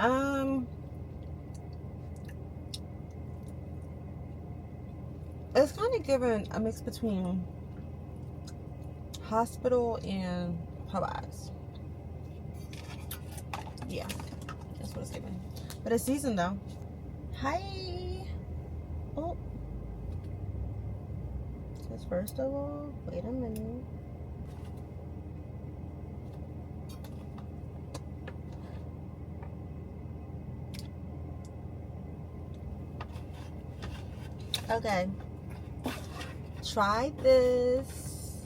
Um, it's kind of given a mix between hospital and Popeyes. Yeah, that's what it's giving. But it's seasoned though. Hi. Oh. Because first of all, wait a minute. Okay. Try this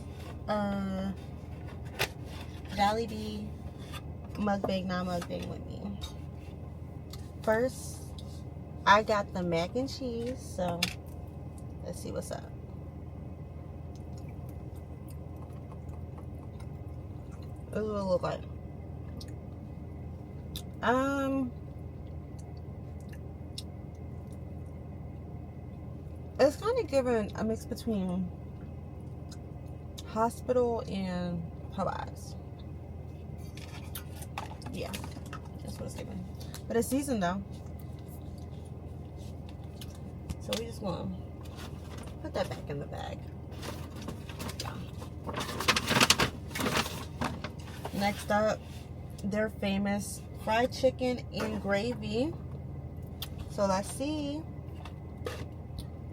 Jollibee mukbang, not mukbang with me. First, I got the mac and cheese, so let's see what's up. This is what it look like. It's kind of given a mix between hospital and Popeyes. Yeah, that's what it's giving. But it's seasoned though. So we just want to put that back in the bag. Yeah. Next up, their famous fried chicken and gravy. So let's see.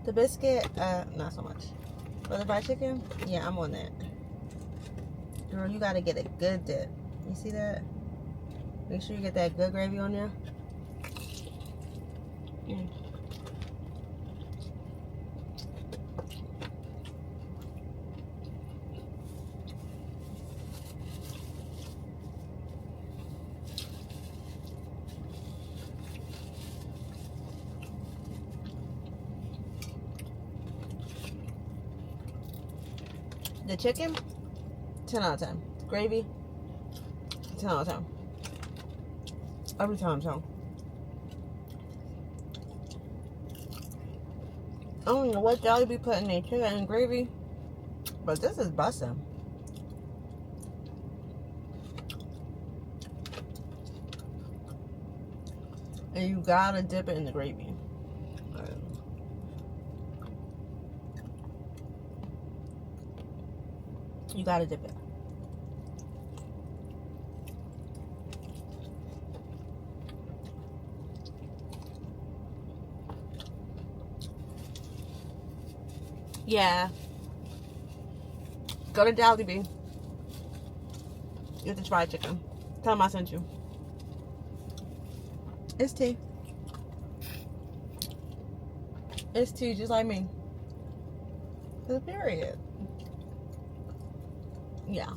The biscuit, not so much. For the fried chicken, yeah, I'm on that. Girl, you gotta get a good dip. You see that? Make sure you get that good gravy on there. Mm. The chicken, 10 out of 10. Gravy, 10 out of 10. Every time, so. I don't know what Jollibee put in their chicken and gravy, but this is busting. And you gotta dip it in the gravy. You gotta dip it. Yeah. Go to Jollibee. Get the fried chicken. Tell them I sent you. It's tea. It's tea, just like me. Period. Yeah.